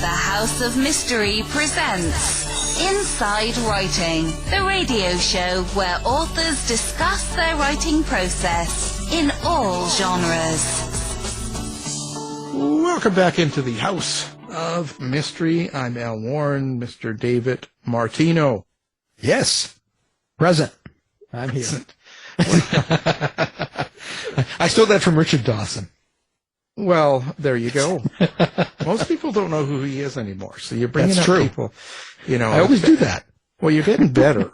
The House of Mystery presents Inside Writing, the radio show where authors discuss their writing process in all genres. Welcome back into the House of Mystery. I'm Al Warren, Mr. David Martino. Yes, present. I'm here. I stole that from Richard Dawson. Well, there you go. Most people don't know who he is anymore, so you're bringing That's up true. people. You know, I always do that. Well, you're getting better.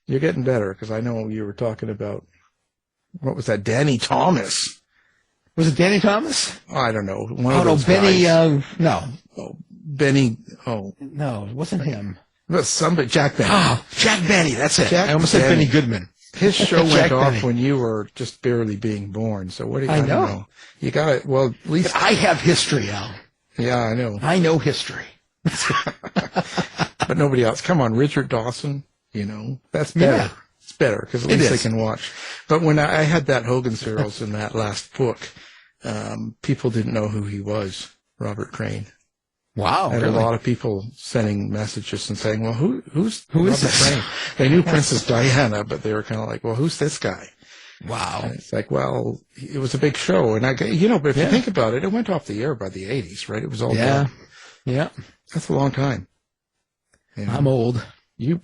You're getting better because I know you were talking about what was that? Danny Thomas. Was it Danny Thomas? I don't know. One Oh, of no, those Benny, guys. no. Oh, Benny. Oh, No, it wasn't him. it was somebody. Jack Benny. Oh, Jack Benny, that's it. Jack I almost said Benny. Benny Goodman. His show Jack went off Benny. when you were just barely being born. So what do you? I don't know. You got it. Well, at least. I have history, Al. Yeah, I know. I know history. But nobody else. Come on, Richard Dawson. You know, that's better. Yeah. It's better because at It least they is. can watch. But when I had that Hogan serials in that last book, people didn't know who he was, Robert Crane. Wow, I had really? a lot of people sending messages and saying, "Well, who is this? Crane?" They knew Princess Diana, but they were kind of like, "Well, who's this guy?" Wow. And it's like, well, it was a big show, and but if you think about it, it went off the air by the '80s, right? It was all Yeah. done. Yeah. That's a long time. You know, I'm old. You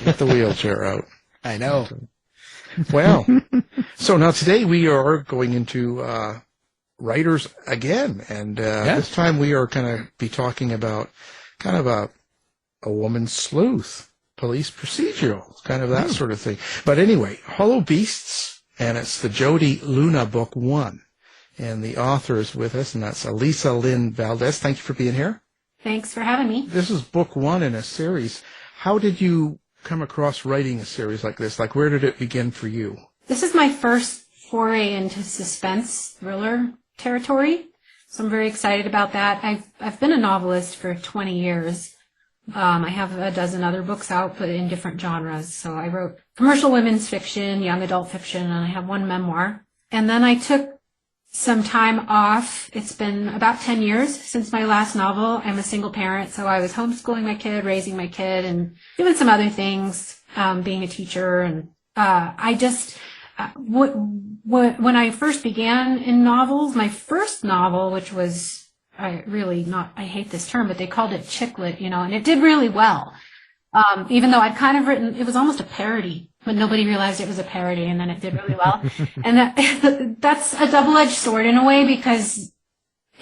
get the wheelchair out. I know. Well, so now today we are going into writers again, and this time we are going to be talking about kind of a woman's sleuth, police procedural, kind of that sort of thing. But anyway, Hollow Beasts, and it's the Jodi Luna book 1, and the author is with us, and that's Alisa Lynn Valdes. Thank you for being here. Thanks for having me. This is book 1 in a series. How did you come across writing a series like this? Like, where did it begin for you? This is my first foray into suspense thriller territory, so I'm very excited about that. I've been a novelist for 20 years. I have a dozen other books out, but in different genres. So I wrote commercial women's fiction, young adult fiction, and I have one memoir. And then I took some time off. It's been about 10 years since my last novel. I'm a single parent, so I was homeschooling my kid, raising my kid, and doing some other things, being a teacher. And I just, when I first began in novels, my first novel, which was I hate this term, but they called it chick lit, and it did really well. Even though I'd kind of written, it was almost a parody, but nobody realized it was a parody, and then it did really well. And that's a double-edged sword in a way, because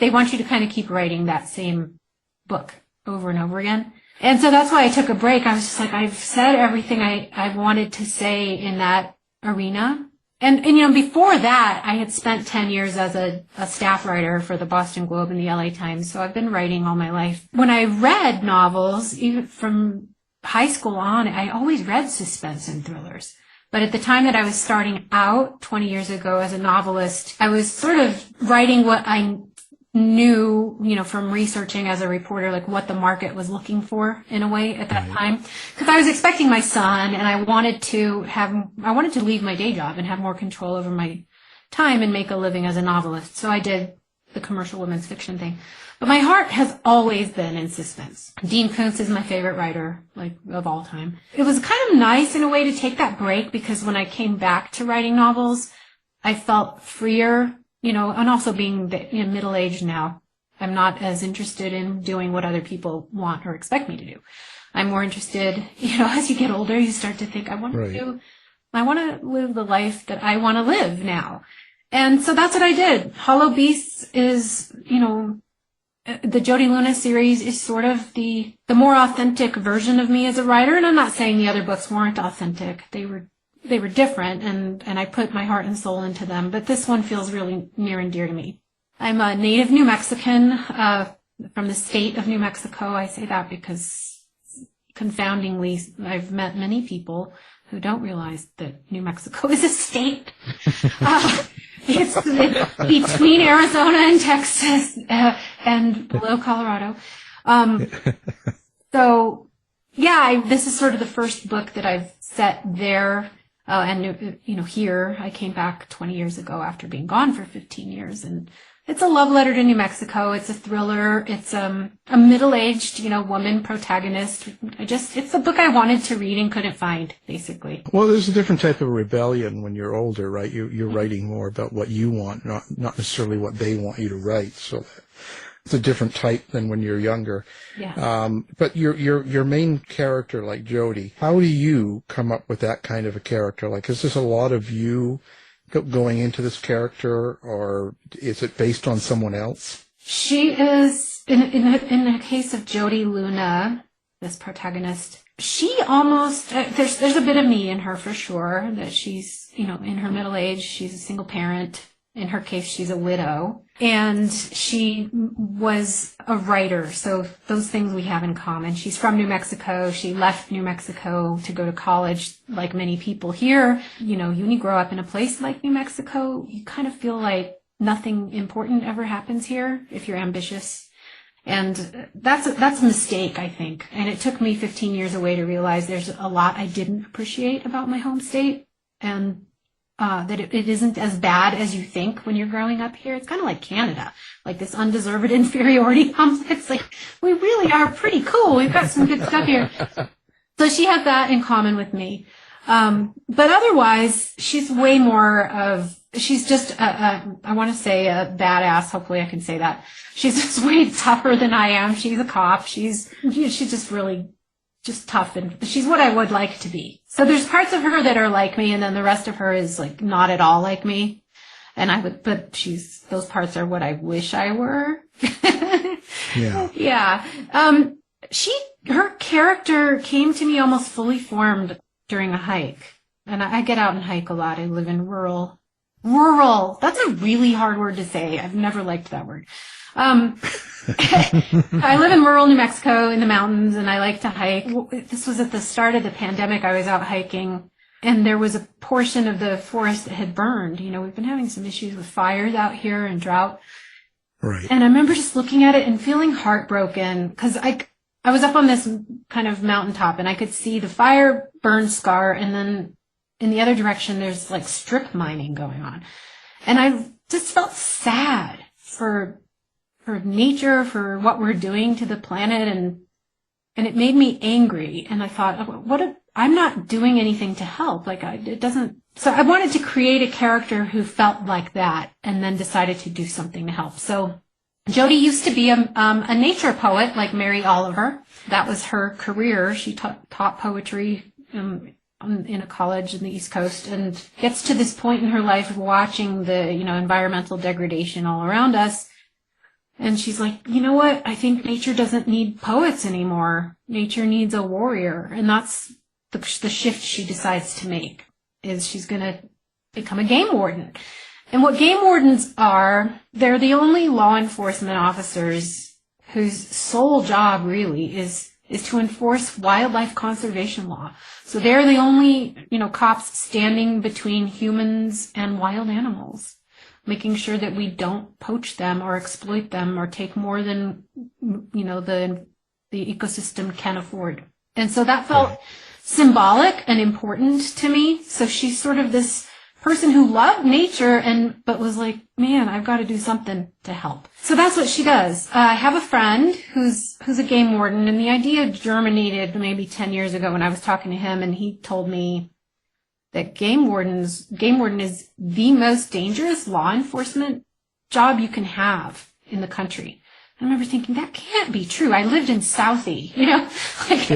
they want you to kind of keep writing that same book over and over again. And so that's why I took a break. I was just like, I've said everything I wanted to say in that arena. And before that, I had spent 10 years as a staff writer for the Boston Globe and the LA Times, so I've been writing all my life. When I read novels, even from high school on, I always read suspense and thrillers. But at the time that I was starting out 20 years ago as a novelist, I was sort of writing what I knew, from researching as a reporter, like what the market was looking for in a way at that time. Because I was expecting my son, and I wanted to leave my day job and have more control over my time and make a living as a novelist. So I did the commercial women's fiction thing. But my heart has always been in suspense. Dean Koontz is my favorite writer, of all time. It was kind of nice in a way to take that break, because when I came back to writing novels, I felt freer, and also being middle-aged now, I'm not as interested in doing what other people want or expect me to do. I'm more interested, as you get older, you start to think, I want to live the life that I want to live now. And so that's what I did. Hollow Beasts is, the Jodi Luna series is sort of the more authentic version of me as a writer. And I'm not saying the other books weren't authentic. They were different, and I put my heart and soul into them. But this one feels really near and dear to me. I'm a native New Mexican, from the state of New Mexico. I say that because, confoundingly, I've met many people who don't realize that New Mexico is a state. It's between Arizona and Texas, and below Colorado. So, yeah, this is sort of the first book that I've set there. And here I came back 20 years ago after being gone for 15 years, and It's a love letter to New Mexico. It's a thriller. It's a middle-aged, woman protagonist. It's a book I wanted to read and couldn't find, basically. Well, there's a different type of rebellion when you're older, right? You're writing more about what you want, not necessarily what they want you to write. So it's a different type than when you're younger. Yeah. But your main character, like Jodi, how do you come up with that kind of a character? Like, is this a lot of you going into this character, or is it based on someone else? She is, in the case of Jodi Luna, this protagonist, she almost, there's a bit of me in her for sure, that she's, in her middle age, she's a single parent. In her case, she's a widow. And she was a writer, so those things we have in common. She's from New Mexico. She left New Mexico to go to college, like many people here. When you grow up in a place like New Mexico, you kind of feel like nothing important ever happens here if you're ambitious. And that's a mistake, I think. And it took me 15 years away to realize there's a lot I didn't appreciate about my home state, and that it isn't as bad as you think when you're growing up here. It's kind of like Canada, like this undeserved inferiority complex. Like, we really are pretty cool. We've got some good stuff here. So she had that in common with me. But otherwise, she's way more of, she's just, I want to say a badass. Hopefully I can say that. She's just way tougher than I am. She's a cop. She's just really just tough, and she's what I would like to be. So there's parts of her that are like me, and then the rest of her is like not at all like me. But those parts are what I wish I were. Yeah. Yeah. Her character came to me almost fully formed during a hike. And I get out and hike a lot. I live in rural. That's a really hard word to say. I've never liked that word. I live in rural New Mexico in the mountains, and I like to hike. This was at the start of the pandemic. I was out hiking, and there was a portion of the forest that had burned. We've been having some issues with fires out here and drought. Right. And I remember just looking at it and feeling heartbroken, because I was up on this kind of mountaintop, and I could see the fire burn scar, and then in the other direction, there's like strip mining going on. And I just felt sad for nature, for what we're doing to the planet, and it made me angry. And I thought, I'm not doing anything to help. So I wanted to create a character who felt like that, and then decided to do something to help. So Jodi used to be a nature poet like Mary Oliver. That was her career. She taught poetry in a college in the East Coast, and gets to this point in her life of watching the environmental degradation all around us. And she's like, you know what? I think nature doesn't need poets anymore. Nature needs a warrior. And that's the shift she decides to make, is she's going to become a game warden. And what game wardens are, they're the only law enforcement officers whose sole job really is to enforce wildlife conservation law. So they're the only, cops standing between humans and wild animals, making sure that we don't poach them or exploit them or take more than, the ecosystem can afford. And so that felt symbolic and important to me. So she's sort of this person who loved nature but was like, man, I've got to do something to help. So that's what she does. I have a friend who's a game warden, and the idea germinated maybe 10 years ago when I was talking to him, and he told me that game warden is the most dangerous law enforcement job you can have in the country. I remember thinking, that can't be true. I lived in Southie,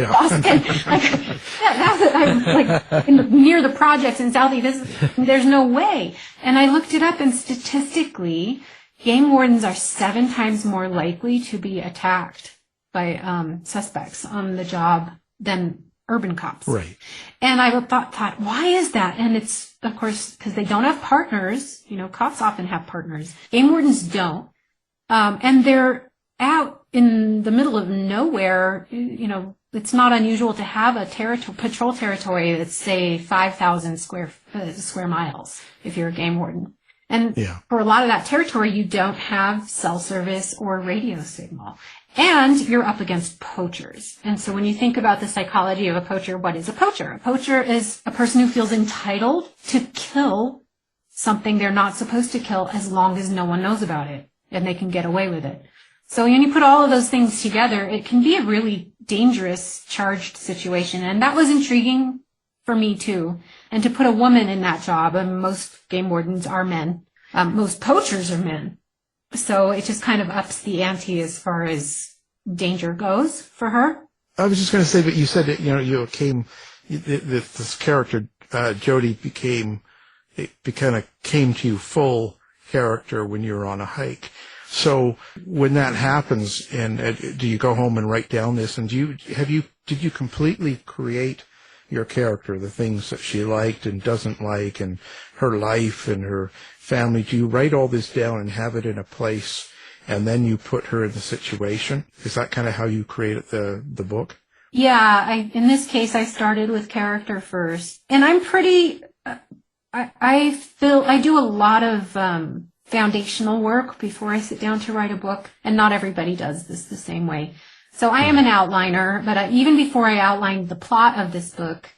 Boston. Near the projects in Southie. There's no way. And I looked it up, and statistically, game wardens are 7 times more likely to be attacked by suspects on the job than urban cops. Right. And I thought, why is that? And it's, of course, because they don't have partners. Cops often have partners. Game wardens don't. And they're out in the middle of nowhere. It's not unusual to have a patrol territory that's, say, 5,000 square miles if you're a game warden. And for a lot of that territory, you don't have cell service or radio signal. And you're up against poachers. And so when you think about the psychology of a poacher, what is a poacher? A poacher is a person who feels entitled to kill something they're not supposed to kill as long as no one knows about it. and they can get away with it. So when you put all of those things together, it can be a really dangerous, charged situation. And that was intriguing for me too. And to put a woman in that job, and most game wardens are men. Most poachers are men. So it just kind of ups the ante as far as danger goes for her. I was just going to say, but you said that, this character, Jodi, kind of came to you full character when you were on a hike. So when that happens, and do you go home and write down this, and did you completely create your character, the things that she liked and doesn't like, and her life and her family? Do you write all this down and have it in a place, and then you put her in the situation? Is that kind of how you created the book? Yeah, in this case, I started with character first, and I'm pretty. I do a lot of foundational work before I sit down to write a book, and not everybody does this the same way. So I am an outliner, but even before I outlined the plot of this book,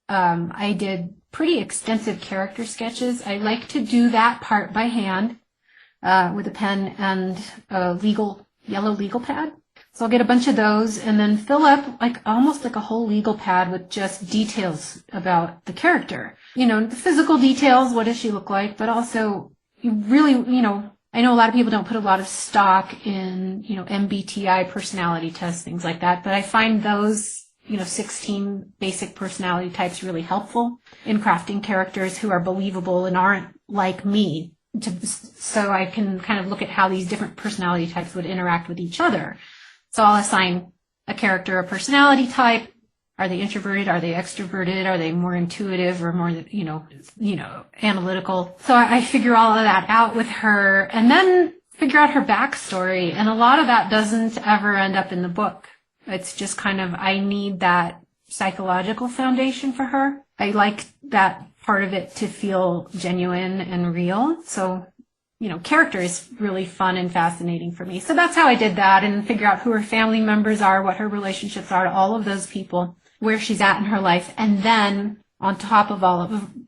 I did pretty extensive character sketches. I like to do that part by hand with a pen and a yellow legal pad. So I'll get a bunch of those and then fill up almost like a whole legal pad with just details about the character. The physical details, what does she look like, but also you really, I know a lot of people don't put a lot of stock in, MBTI personality tests, things like that, but I find those, 16 basic personality types really helpful in crafting characters who are believable and aren't like me, so I can kind of look at how these different personality types would interact with each other. So I'll assign a character a personality type. Are they introverted? Are they extroverted? Are they more intuitive or more, analytical? So I figure all of that out with her and then figure out her backstory. And a lot of that doesn't ever end up in the book. It's just kind of, I need that psychological foundation for her. I like that part of it to feel genuine and real. So, character is really fun and fascinating for me. So that's how I did that, and figure out who her family members are, what her relationships are to all of those people, where she's at in her life. And then on top of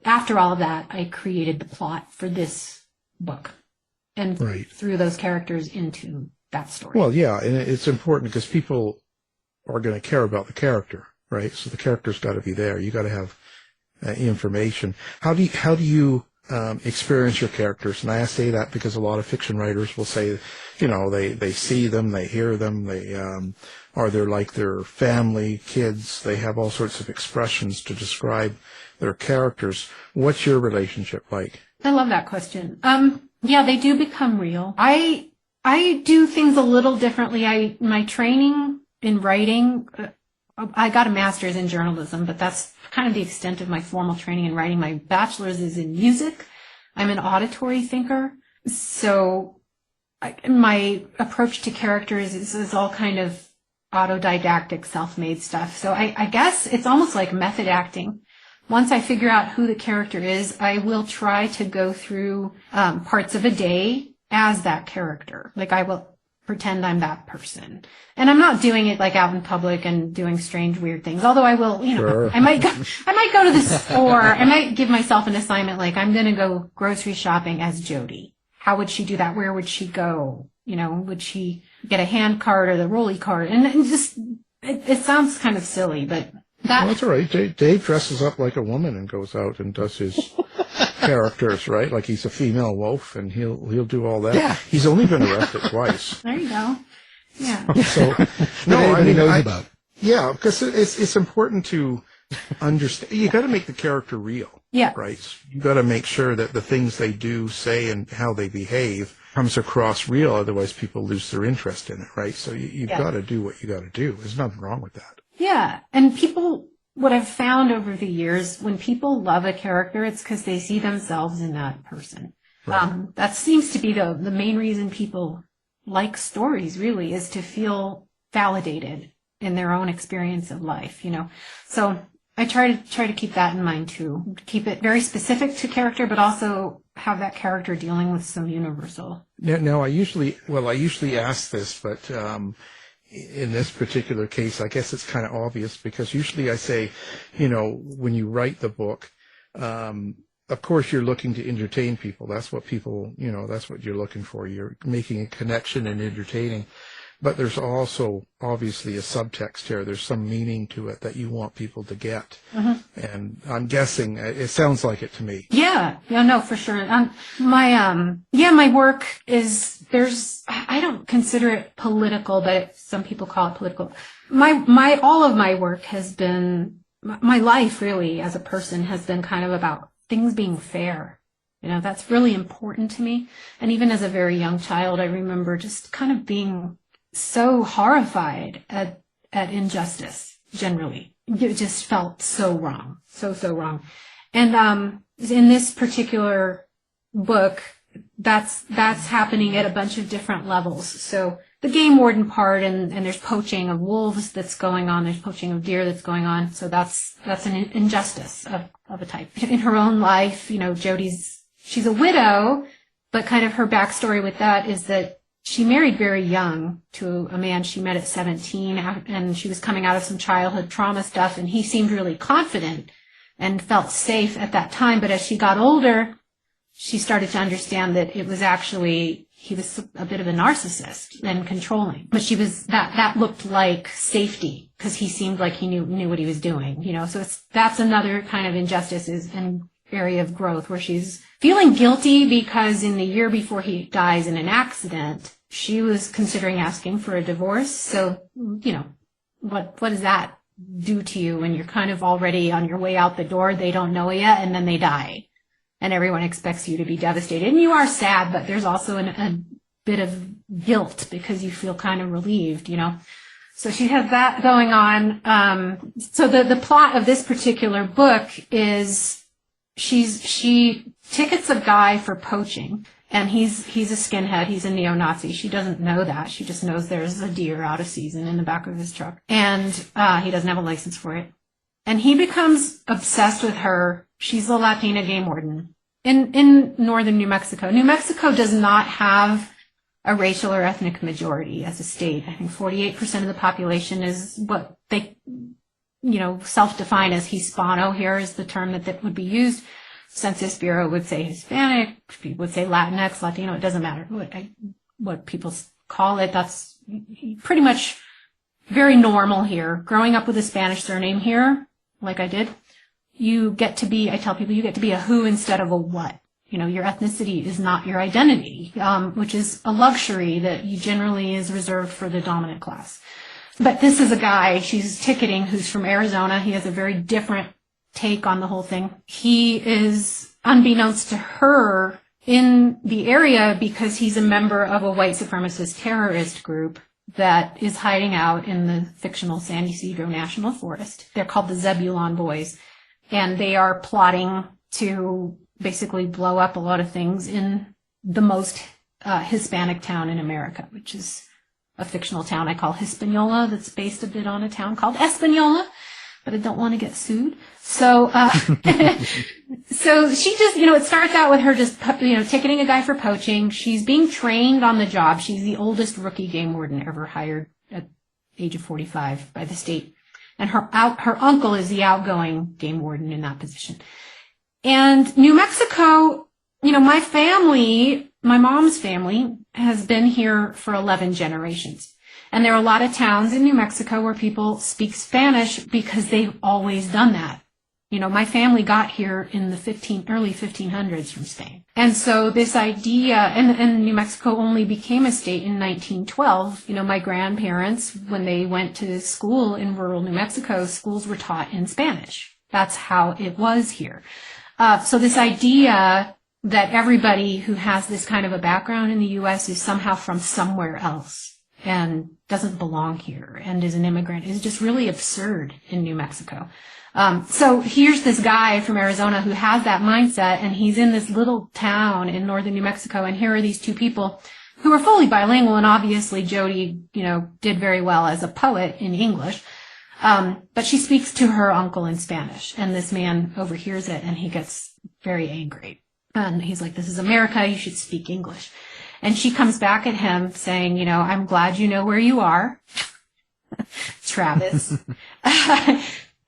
after all of that, I created the plot for this book and threw those characters into that story. Well, yeah, and it's important because people are going to care about the character, right? So the character's got to be there. You got to have information. How do you experience your characters? And I say that because a lot of fiction writers will say, they see them, they hear them, they're like their family, kids. They have all sorts of expressions to describe their characters. What's your relationship like? I love that question. Yeah, they do become real. I do things a little differently. My training in writing, I got a master's in journalism, but that's kind of the extent of my formal training in writing. My bachelor's is in music. I'm an auditory thinker. So my approach to characters is all kind of autodidactic, self-made stuff. So I guess it's almost like method acting. Once I figure out who the character is, I will try to go through parts of a day as that character. I will pretend I'm that person. And I'm not doing it out in public and doing strange, weird things. Although I will, sure. I might go to the store. I might give myself an assignment I'm going to go grocery shopping as Jodi. How would she do that? Where would she go? Would she get a hand cart or the rolly cart? And just, it sounds kind of silly, but that's all right. Dave dresses up like a woman and goes out and does his characters, right? Like he's a female wolf, and he'll do all that. Yeah. He's only been arrested twice. There you go. Yeah. So knows about. Yeah, because it's important to understand. You got to make the character real. Yeah. Right. You got to make sure that the things they do, say, and how they behave comes across real. Otherwise, people lose their interest in it. Right. So you've got to do what you got to do. There's nothing wrong with that. Yeah, and what I've found over the years, when people love a character, it's because they see themselves in that person. Right. That seems to be the main reason people like stories, really, is to feel validated in their own experience of life, So I try to keep that in mind, too. Keep it very specific to character, but also have that character dealing with some universal. No, I usually ask this, but in this particular case, I guess it's kind of obvious because usually I say, when you write the book, of course, you're looking to entertain people. That's what people, that's what you're looking for. You're making a connection and entertaining. But there's also obviously a subtext here. There's some meaning to it that you want people to get. And I'm guessing it sounds like it to me. Yeah, no, for sure. My work is, I don't consider it political, but some people call it political. All of my work has been, my life really as a person has been kind of about things being fair. That's really important to me. And even as a very young child, I remember just kind of being so horrified at injustice generally. It just felt so wrong, so wrong. And in this particular book, that's happening at a bunch of different levels. So the game warden part, and there's poaching of wolves that's going on, there's poaching of deer that's going on. So that's an injustice of a type. In her own life, she's a widow, but kind of her backstory with that is that she married very young to a man she met at 17, and she was coming out of some childhood trauma stuff, and he seemed really confident and felt safe at that time. But as she got older, she started to understand that it was actually, he was a bit of a narcissist and controlling. But that looked like safety because he seemed like he knew what he was doing, So that's another kind of injustice is an area of growth where she's feeling guilty because in the year before he dies in an accident, she was considering asking for a divorce. So, what does that do to you when you're kind of already on your way out the door? They don't know it yet, and then they die. And everyone expects you to be devastated. And you are sad, but there's also a bit of guilt because you feel kind of relieved, So she has that going on. So the plot of this particular book is she tickets a guy for poaching. And he's a skinhead. He's a neo-Nazi. She doesn't know that. She just knows there's a deer out of season in the back of his truck. And he doesn't have a license for it. And he becomes obsessed with her. She's a Latina game warden in northern New Mexico. New Mexico does not have a racial or ethnic majority as a state. I think 48% of the population is what they, self-define as Hispano. Here is the term that would be used. Census Bureau would say Hispanic, people would say Latinx, Latino, it doesn't matter what people call it. That's pretty much very normal here. Growing up with a Spanish surname here, like I did, I tell people you get to be a who instead of a what. Your ethnicity is not your identity, which is a luxury that generally is reserved for the dominant class. But this is a guy she's ticketing who's from Arizona. He has a very different take on the whole thing. He is, unbeknownst to her, in the area because he's a member of a white supremacist terrorist group that is hiding out in the fictional San Ysidro National Forest. They're called the Zebulon Boys, and they are plotting to basically blow up a lot of things in the most Hispanic town in America, which is a fictional town I call Hispaniola that's based a bit on a town called Espanola. But I don't want to get sued. So, so she just, it starts out with her just, ticketing a guy for poaching. She's being trained on the job. She's the oldest rookie game warden ever hired at age of 45 by the state. And her uncle is the outgoing game warden in that position. And New Mexico, my mom's family has been here for 11 generations. And there are a lot of towns in New Mexico where people speak Spanish because they've always done that. My family got here in the early 1500s from Spain. And so this idea, and New Mexico only became a state in 1912. My grandparents, when they went to school in rural New Mexico, schools were taught in Spanish. That's how it was here. So this idea that everybody who has this kind of a background in the U.S. is somehow from somewhere else and doesn't belong here and is an immigrant is just really absurd in New Mexico. So here's this guy from Arizona who has that mindset, and he's in this little town in northern New Mexico, and here are these two people who are fully bilingual, and obviously Jodi, did very well as a poet in English. But she speaks to her uncle in Spanish, and this man overhears it, and he gets very angry. And he's like, "This is America, you should speak English." And she comes back at him saying, "I'm glad you know where you are, Travis."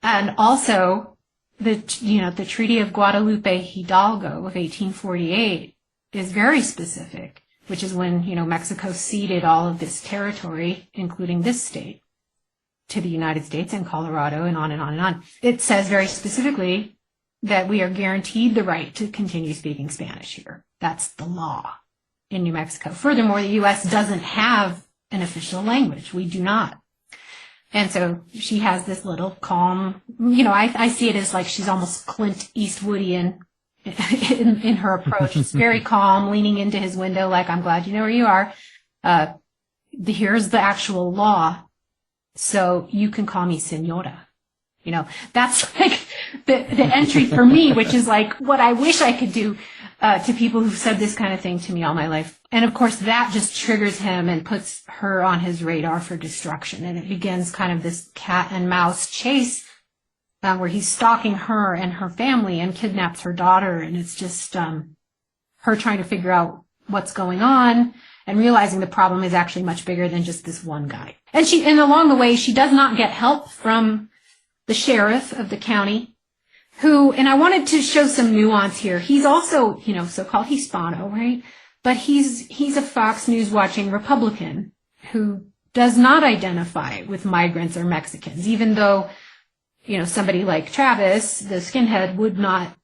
And also, the Treaty of Guadalupe Hidalgo of 1848 is very specific, which is when, Mexico ceded all of this territory, including this state, to the United States and Colorado and on and on and on. It says very specifically that we are guaranteed the right to continue speaking Spanish here. That's the law in New Mexico. Furthermore, the U.S. doesn't have an official language. We do not. And so she has this little calm, I see it as like she's almost Clint Eastwoodian in her approach. It's very calm, leaning into his window like, I'm glad you know where you are. Here's the actual law. So you can call me Senora. That's like the entry for me, which is like what I wish I could do to people who've said this kind of thing to me all my life. And of course, that just triggers him and puts her on his radar for destruction. And it begins kind of this cat and mouse chase where he's stalking her and her family and kidnaps her daughter. And it's just her trying to figure out what's going on and realizing the problem is actually much bigger than just this one guy. And along the way, she does not get help from the sheriff of the county, and I wanted to show some nuance here. He's also, so-called Hispano, right? But he's a Fox News watching Republican who does not identify with migrants or Mexicans, even though, somebody like Travis, the skinhead, would not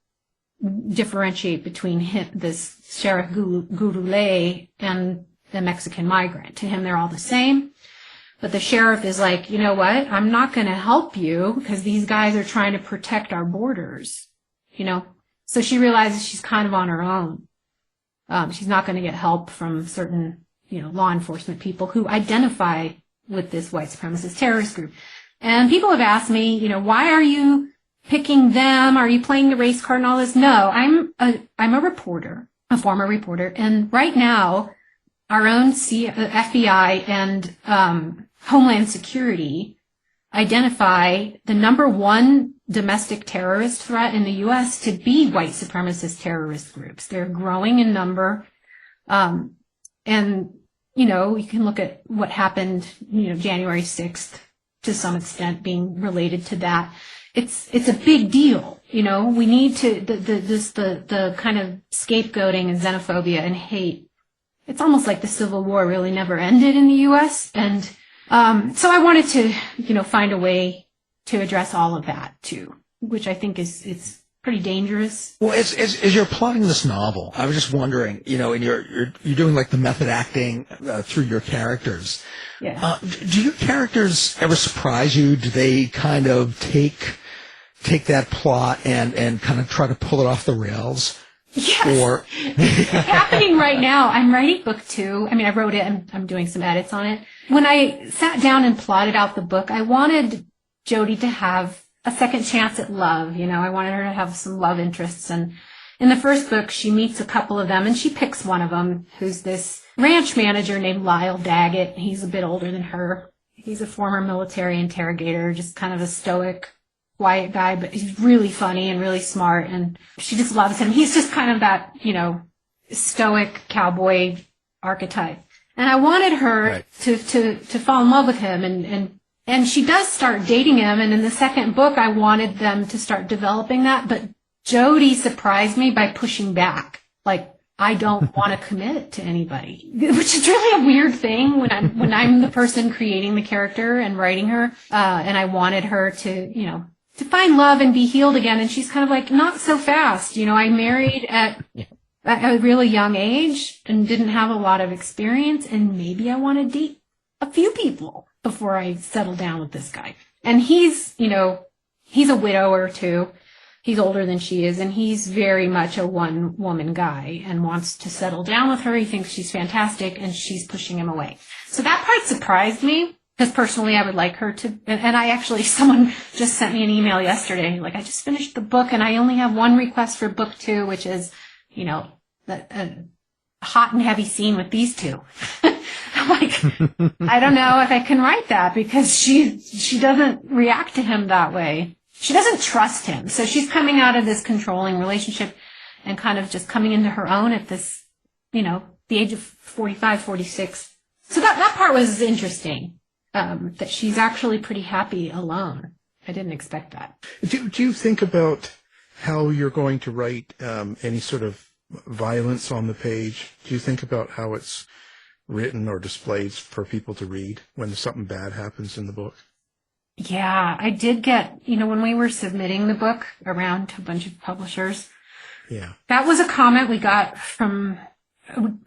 differentiate between this Sheriff Gurule and the Mexican migrant. To him, they're all the same. But the sheriff is like, you know what? I'm not going to help you because these guys are trying to protect our borders, So she realizes she's kind of on her own. She's not going to get help from certain, law enforcement people who identify with this white supremacist terrorist group. And people have asked me, why are you picking them? Are you playing the race card and all this? No, I'm a reporter, a former reporter. And right now, our own FBI and Homeland Security identify the number one domestic terrorist threat in the U.S. to be white supremacist terrorist groups. They're growing in number. And, you can look at what happened, January 6th to some extent being related to that. It's a big deal. We need to, the kind of scapegoating and xenophobia and hate. It's almost like the Civil War really never ended in the U.S. And so I wanted to, find a way to address all of that too, which I think it's pretty dangerous. Well, as you're plotting this novel, I was just wondering, and you're doing like the method acting through your characters. Yeah. Do your characters ever surprise you? Do they kind of take that plot and kind of try to pull it off the rails? Yes. It's happening right now. I'm writing book 2. I wrote it and I'm doing some edits on it. When I sat down and plotted out the book, I wanted Jodi to have a second chance at love. I wanted her to have some love interests. And in the first book, she meets a couple of them and she picks one of them, who's this ranch manager named Lyle Daggett. He's a bit older than her. He's a former military interrogator, just kind of a stoic, quiet guy, but he's really funny and really smart, and she just loves him. He's just kind of that, stoic cowboy archetype. And I wanted her to fall in love with him, and she does start dating him, and in the second book I wanted them to start developing that, but Jodi surprised me by pushing back. Like, I don't want to commit to anybody, which is really a weird thing when I'm the person creating the character and writing her, and I wanted her to, to find love and be healed again. And she's kind of like, not so fast. I married at a really young age and didn't have a lot of experience. And maybe I want to date a few people before I settle down with this guy. And he's a widower too. He's older than she is. And he's very much a one woman guy and wants to settle down with her. He thinks she's fantastic and she's pushing him away. So that part surprised me. Because personally, I would like her to, and I actually, someone just sent me an email yesterday, like, I just finished the book and I only have one request for book 2, which is, a hot and heavy scene with these two. I'm like, I don't know if I can write that because she doesn't react to him that way. She doesn't trust him. So she's coming out of this controlling relationship and kind of just coming into her own at this, the age of 45, 46. So that part was interesting. That she's actually pretty happy alone. I didn't expect that. Do you think about how you're going to write any sort of violence on the page? Do you think about how it's written or displayed for people to read when something bad happens in the book? Yeah, I did get, when we were submitting the book around to a bunch of publishers, that was a comment we got from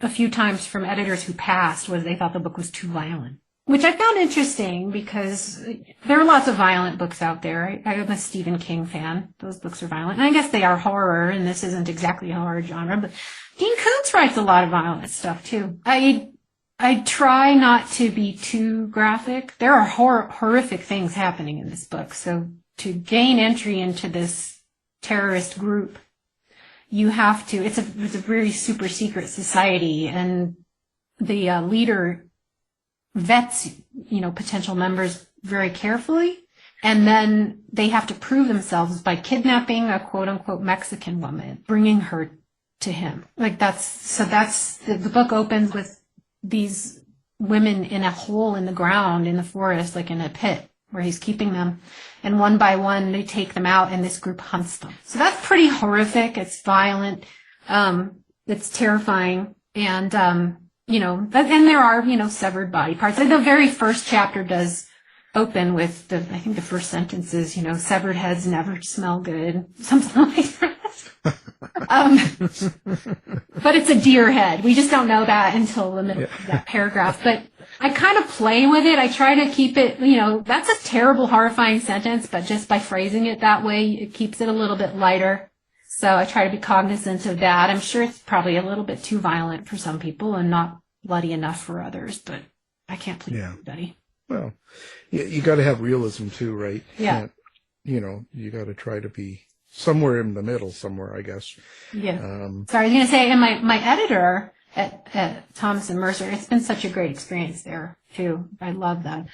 a few times from editors who passed, was they thought the book was too violent, which I found interesting because there are lots of violent books out there. I'm a Stephen King fan. Those books are violent. And I guess they are horror, and this isn't exactly a horror genre, but Dean Koontz writes a lot of violent stuff too. I try not to be too graphic. There are horrific things happening in this book. So to gain entry into this terrorist group, you have to, it's a very super secret society, and the leader vets, potential members very carefully. And then they have to prove themselves by kidnapping a quote unquote Mexican woman, bringing her to him. The book opens with these women in a hole in the ground in the forest, like in a pit where he's keeping them. And one by one, they take them out and this group hunts them. So that's pretty horrific. It's violent. It's terrifying. And, and there are, severed body parts. Like the very first chapter does open with I think the first sentence is, severed heads never smell good. Something like that. But it's a deer head. We just don't know that until the middle of that paragraph. But I kind of play with it. I try to keep it, that's a terrible, horrifying sentence, but just by phrasing it that way, it keeps it a little bit lighter. So I try to be cognizant of that. I'm sure it's probably a little bit too violent for some people and not bloody enough for others, but I can't please everybody. Well, you got to have realism too, right? Yeah. You got to try to be somewhere in the middle somewhere, I guess. Yeah. Sorry, I was going to say, and my editor at Thomas and Mercer, it's been such a great experience there too. I love that.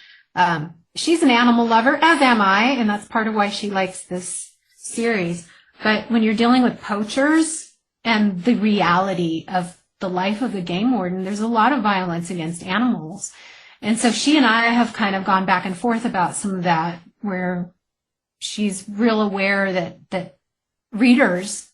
She's an animal lover, as am I, and that's part of why she likes this series. But when you're dealing with poachers and the reality of the life of the game warden, there's a lot of violence against animals. And so she and I have kind of gone back and forth about some of that, where she's real aware that readers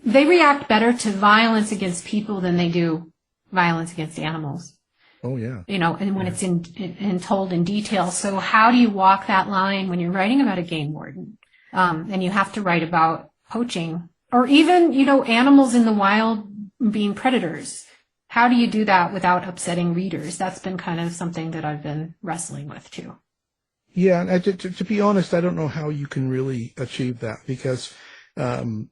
they react better to violence against people than they do violence against animals. Oh, yeah. And when it's told in detail. So how do you walk that line when you're writing about a game warden? And you have to write about poaching or even, animals in the wild being predators. How do you do that without upsetting readers? That's been kind of something that I've been wrestling with too. Yeah, and to be honest, I don't know how you can really achieve that because I'm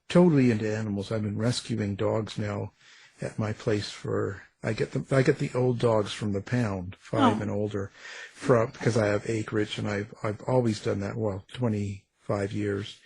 totally into animals. I've been rescuing dogs now at my place I get the old dogs from the pound, 5 and older, because I have acreage and I've always done that. 25 years,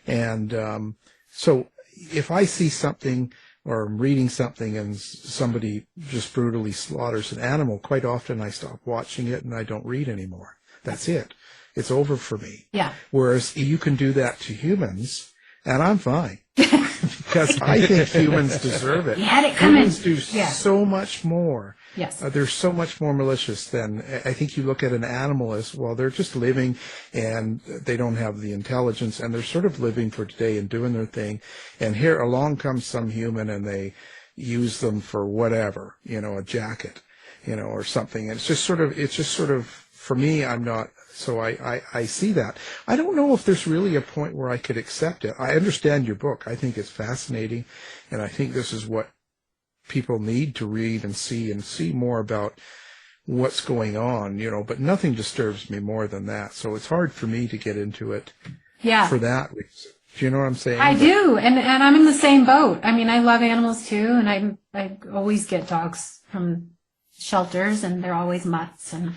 and so if I see something or I'm reading something and somebody just brutally slaughters an animal, quite often I stop watching it and I don't read anymore. That's it. It's over for me. Yeah. Whereas you can do that to humans, and I'm fine. Because I think humans deserve it. You had it coming. Humans do so much more. Yes. They're so much more malicious than, I think you look at an animal as, well, they're just living and they don't have the intelligence and they're sort of living for today and doing their thing. And here along comes some human and they use them for whatever, a jacket, or something. And it's just sort of, for me, I'm not, so I see that. I don't know if there's really a point where I could accept it. I understand your book. I think it's fascinating. And I think this is what people need to read and see more about what's going on, but nothing disturbs me more than that. So it's hard for me to get into it for that reason. Do you know what I'm saying? I do. And I'm in the same boat. I mean, I love animals too. And I always get dogs from shelters and they're always mutts and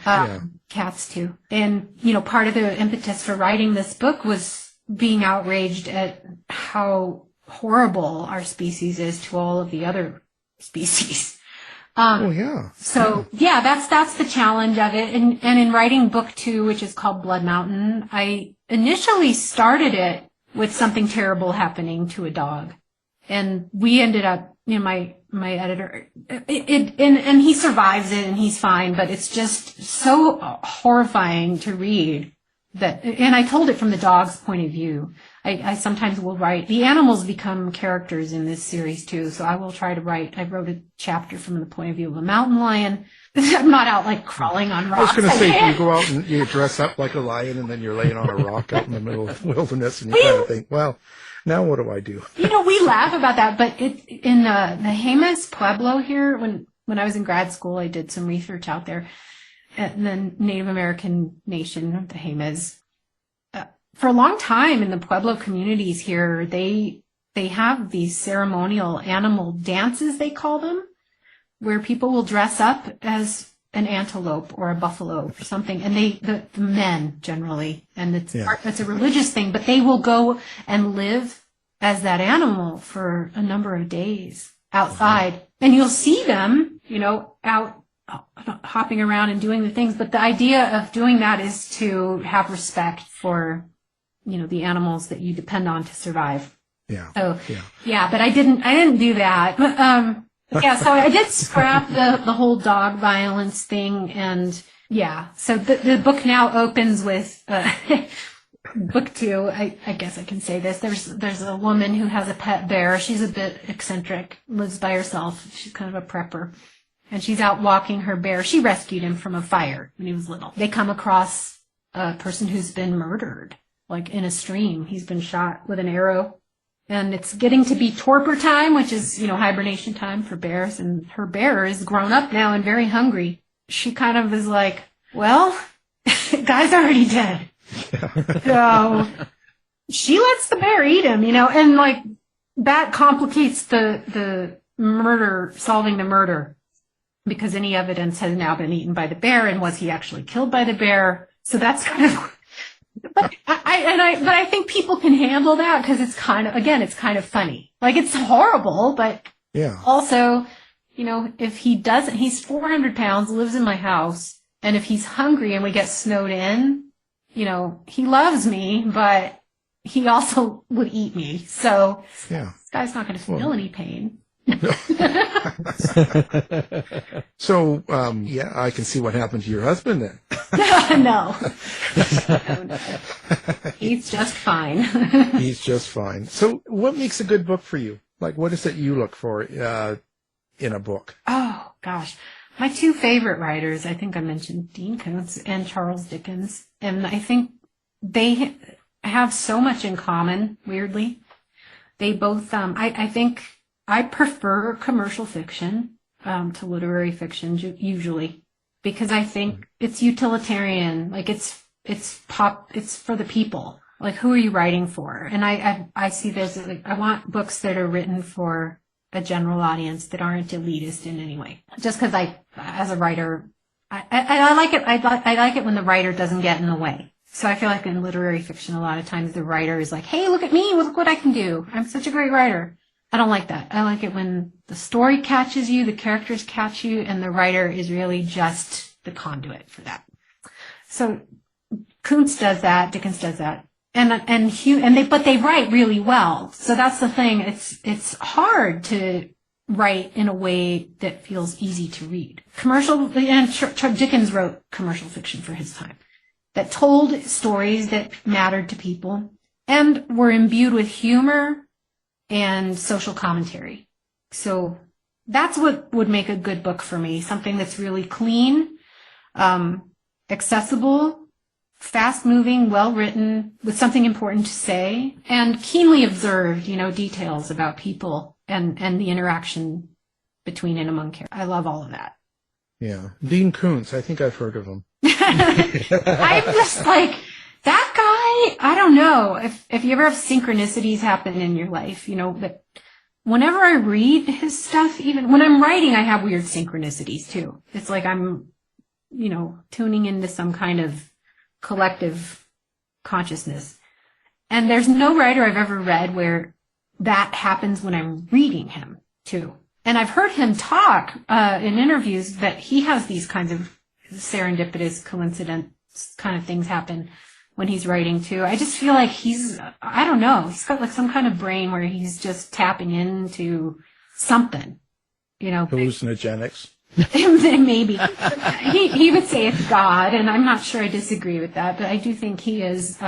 cats too. And, part of the impetus for writing this book was being outraged at how horrible our species is to all of the other species. So that's the challenge of it. And in writing book 2, which is called Blood Mountain, I initially started it with something terrible happening to a dog. And we ended up, my my editor, and he survives it and he's fine, but it's just so horrifying to read that, and I told it from the dog's point of view. I sometimes will write, the animals become characters in this series too, so I will try to write, I wrote a chapter from the point of view of a mountain lion. I'm not out like crawling on rocks. I was going to say, you go out and you dress up like a lion and then you're laying on a rock out in the middle of the wilderness and you kind of think, well, now what do I do? We laugh about that, but in the Jemez Pueblo here, when I was in grad school, I did some research out there at the Native American nation, the Jemez. For a long time in the Pueblo communities here, they have these ceremonial animal dances, they call them, where people will dress up as an antelope or a buffalo or something, and the men generally, and it's a religious thing, but they will go and live as that animal for a number of days outside, and you'll see them, out hopping around and doing the things. But the idea of doing that is to have respect for, the animals that you depend on to survive. Yeah. So but I didn't do that. But, so I did scrap the whole dog violence thing, and so the book now opens with book 2. I guess I can say this. There's a woman who has a pet bear. She's a bit eccentric, lives by herself. She's kind of a prepper, and she's out walking her bear. She rescued him from a fire when he was little. They come across a person who's been murdered, like in a stream. He's been shot with an arrow. And it's getting to be torpor time, which is, hibernation time for bears. And her bear is grown up now and very hungry. She kind of is like, well, guy's already dead. So she lets the bear eat him, and like that complicates the murder, solving the murder, because any evidence has now been eaten by the bear. And was he actually killed by the bear? So that's kind of... But I think people can handle that because it's kind of funny. Like, it's horrible, but also, if he doesn't, he's 400 pounds, lives in my house, and if he's hungry and we get snowed in, he loves me, but he also would eat me. So this guy's not going to feel any pain. So, I can see what happened to your husband then. No. He's just fine. He's just fine. So what makes a good book for you? Like, what is it you look for in a book? Oh, gosh. My 2 favorite writers, I think I mentioned Dean Koontz and Charles Dickens. And I think they have so much in common, weirdly. They both, I think I prefer commercial fiction to literary fiction usually, because I think it's utilitarian. Like it's for the people. Like, who are you writing for? And I see this, like, I want books that are written for a general audience that aren't elitist in any way. Just because as a writer, I like it. I like it when the writer doesn't get in the way. So I feel like in literary fiction, a lot of times the writer is like, hey, look at me, look what I can do. I'm such a great writer. I don't like that. I like it when the story catches you, the characters catch you, and the writer is really just the conduit for that. So Koontz does that, Dickens does that, but they write really well. So that's the thing. It's hard to write in a way that feels easy to read. Dickens wrote commercial fiction for his time that told stories that mattered to people and were imbued with humor and social commentary. So that's what would make a good book for me. Something that's really clean, accessible, fast-moving, well-written, with something important to say, and keenly observed, details about people and the interaction between and among characters. I love all of that. Yeah. Dean Koontz, I think I've heard of him. I'm just like... That guy, I don't know if you ever have synchronicities happen in your life, but whenever I read his stuff, even when I'm writing, I have weird synchronicities too. It's like I'm, tuning into some kind of collective consciousness. And there's no writer I've ever read where that happens when I'm reading him too. And I've heard him talk in interviews that he has these kinds of serendipitous coincidence kind of things happen when he's writing too. I just feel like he's got like some kind of brain where he's just tapping into something. Hallucinogenics. Maybe. He would say it's God, and I'm not sure I disagree with that, but I do think he is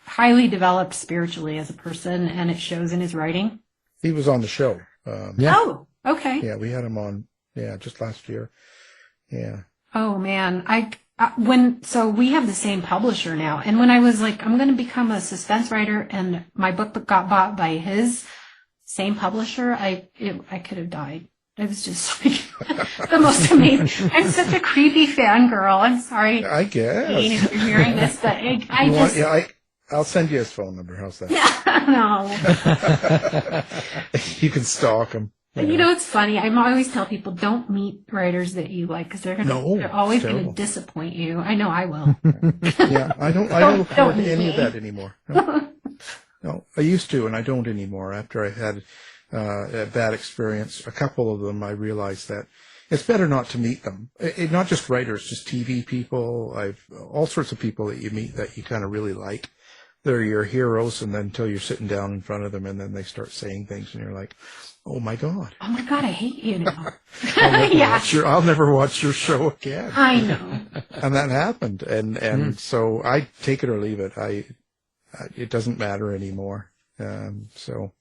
highly developed spiritually as a person, and it shows in his writing. He was on the show. Oh, okay. Yeah, we had him on, just last year. Yeah. Oh, man. So we have the same publisher now, and when I was like, I'm going to become a suspense writer, and my book got bought by his same publisher, I could have died. It was just like the most amazing. I'm such a creepy fangirl. I'm sorry. I guess. Jane, if you're hearing this, but I'll send you his phone number. How's that? No. You can stalk him. It's funny. I always tell people, don't meet writers that you like, because they're always going to disappoint you. I know I will. Yeah, I don't look forward to any of that anymore. No, I used to, and I don't anymore. After I had a bad experience, a couple of them, I realized that it's better not to meet them. Not just writers, just TV people. All sorts of people that you meet that you kind of really like. They're your heroes, and then until you're sitting down in front of them, and then they start saying things, and you're like, "Oh my God! Oh my God! I hate you now." I'll never watch your show again. I know. And that happened, and so I take it or leave it. It doesn't matter anymore. So.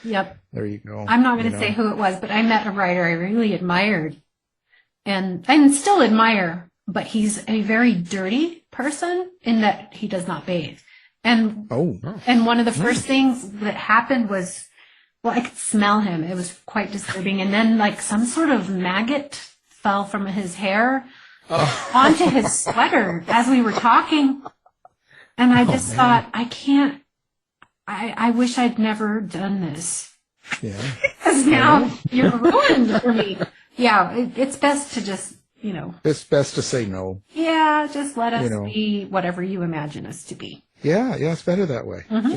Yep. There you go. I'm not going to say who it was, but I met a writer I really admired and still admire, but he's a very dirty person in that he does not bathe. And one of the first things that happened was, I could smell him. It was quite disturbing. And then like some sort of maggot fell from his hair onto his sweater as we were talking. And I just thought, I wish I'd never done this. Yeah. Because now you're ruined for me. Yeah, it's best to just, It's best to say no. Yeah, just let us be whatever you imagine us to be. Yeah, it's better that way. Mm-hmm.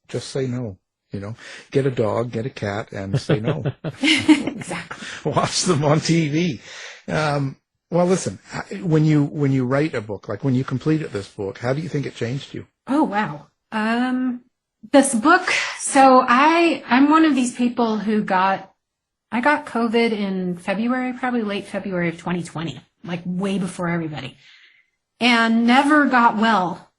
Just say no. Get a dog, get a cat, and say no. Exactly. Watch them on TV. Well, listen, when you write a book, like when you completed this book, how do you think it changed you? Oh, wow. This book, so I'm one of these people who I got COVID in February, probably late February of 2020, like way before everybody, and never got well.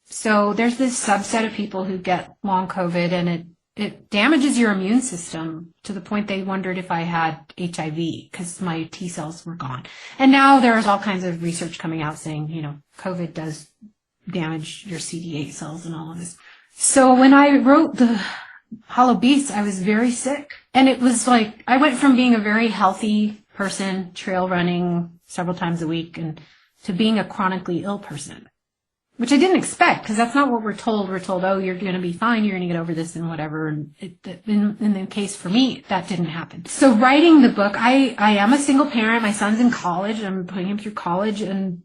So there's this subset of people who get long COVID, and it damages your immune system to the point they wondered if I had HIV because my T cells were gone. And now there's all kinds of research coming out saying, COVID does damage your CD8 cells and all of this. So when I wrote the Hollow Beasts, I was very sick. And it was like, I went from being a very healthy person, trail running several times a week, and to being a chronically ill person, which I didn't expect, because that's not what we're told. We're told, oh, you're going to be fine, you're going to get over this and whatever. And in the case for me, that didn't happen. So writing the book, I am a single parent. My son's in college. I'm putting him through college, and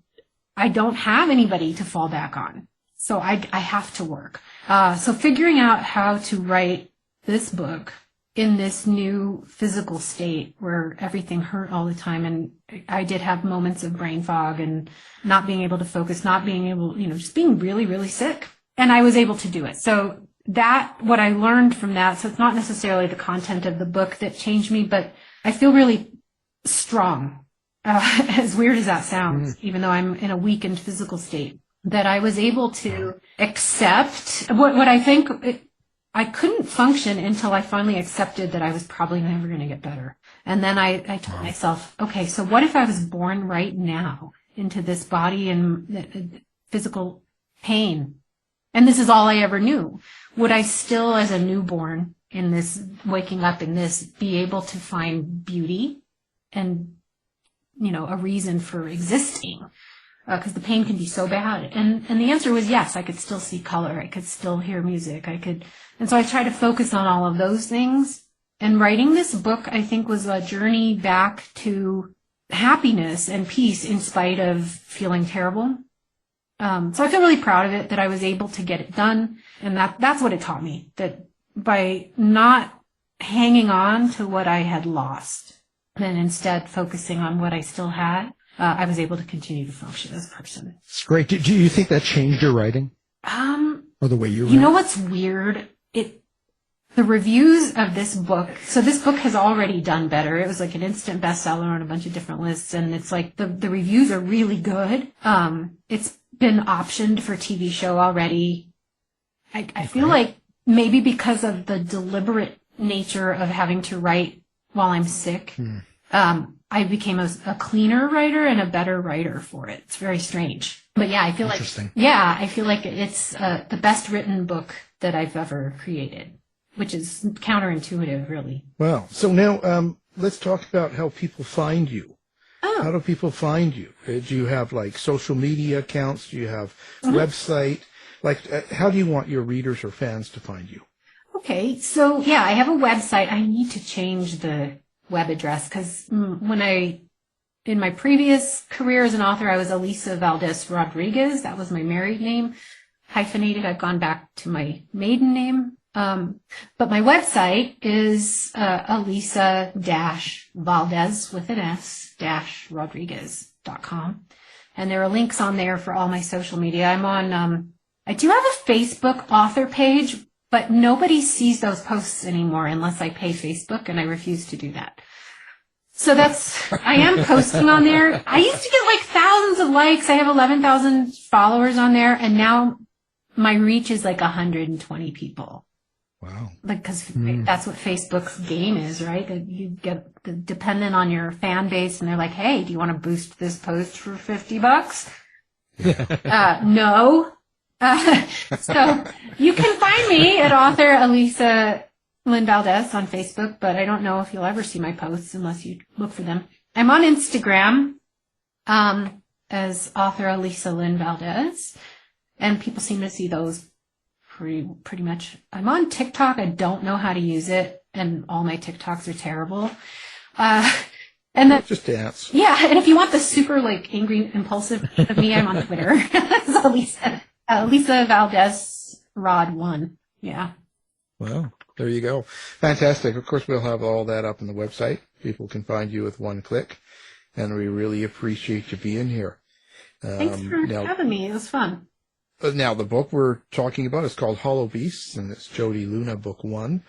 I don't have anybody to fall back on. So I have to work. So figuring out how to write this book in this new physical state where everything hurt all the time. And I did have moments of brain fog and not being able to focus, not being able, just being really, really sick. And I was able to do it. So what I learned from that, so it's not necessarily the content of the book that changed me, but I feel really strong, as weird as that sounds, even though I'm in a weakened physical state, that I was able to accept what I think I couldn't function until I finally accepted that I was probably never going to get better. And then I told myself, okay, so what if I was born right now into this body and physical pain? And this is all I ever knew. Would I still, as a newborn in this, waking up in this, be able to find beauty and, a reason for existing? Because the pain can be so bad. And the answer was yes, I could still see color. I could still hear music. And so I tried to focus on all of those things. And writing this book, I think, was a journey back to happiness and peace in spite of feeling terrible. So I feel really proud of it, that I was able to get it done. And that's what it taught me, that by not hanging on to what I had lost, and instead focusing on what I still had, I was able to continue to function as a person. It's great. Do you think that changed your writing? Or the way you write? You know what's weird? the reviews of this book, so this book has already done better. It was like an instant bestseller on a bunch of different lists, and it's like the reviews are really good. It's been optioned for TV show already. I feel like maybe because of the deliberate nature of having to write while I'm sick, I became a cleaner writer and a better writer for it. It's very strange. But yeah, I feel like it's the best written book that I've ever created, which is counterintuitive, really. Wow. So now let's talk about how people find you. Oh. How do people find you? Do you have like social media accounts? Do you have website? Like, how do you want your readers or fans to find you? Okay, so yeah, I have a website. I need to change the web address because in my previous career as an author, I was Alisa Valdes Rodriguez. That was my married name. Hyphenated, I've gone back to my maiden name. But my website is Alisa-Valdes with an S -Rodriguez.com. And there are links on there for all my social media. I'm on, I do have a Facebook author page, but nobody sees those posts anymore unless I pay Facebook, and I refuse to do that. So I am posting on there. I used to get like thousands of likes. I have 11,000 followers on there, and now my reach is like 120 people. Wow. Because that's what Facebook's game is, right? You get dependent on your fan base, and they're like, hey, do you want to boost this post for $50? No. So you can find me at author Alisa Lynn Valdes on Facebook, but I don't know if you'll ever see my posts unless you look for them. I'm on Instagram as author Alisa Lynn Valdes, and people seem to see those pretty much. I'm on TikTok. I don't know how to use it, and all my TikToks are terrible. And then, just dance. Yeah, and if you want the super like angry, impulsive of me, I'm on Twitter. That's Alisa Valdes Rod 1. Yeah. Well, there you go. Fantastic. Of course, we'll have all that up on the website. People can find you with one click, and we really appreciate you being here. Thanks for having me. It was fun. Now, the book we're talking about is called Hollow Beasts, and it's Jodi Luna, Book 1.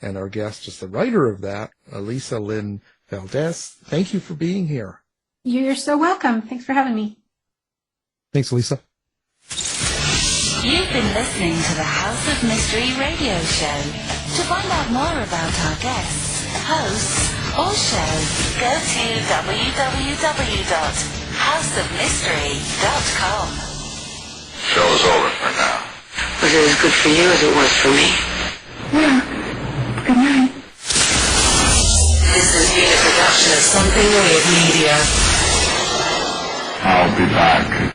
And our guest is the writer of that, Alisa Lynn Valdes. Thank you for being here. You're so welcome. Thanks for having me. Thanks, Alisa. You've been listening to the House of Mystery radio show. To find out more about our guests, hosts, or shows, go to www.houseofmystery.com. Show's over for now. Was it as good for you as it was for me? Yeah. Good night. This has been a production of Something Weird Media. I'll be back.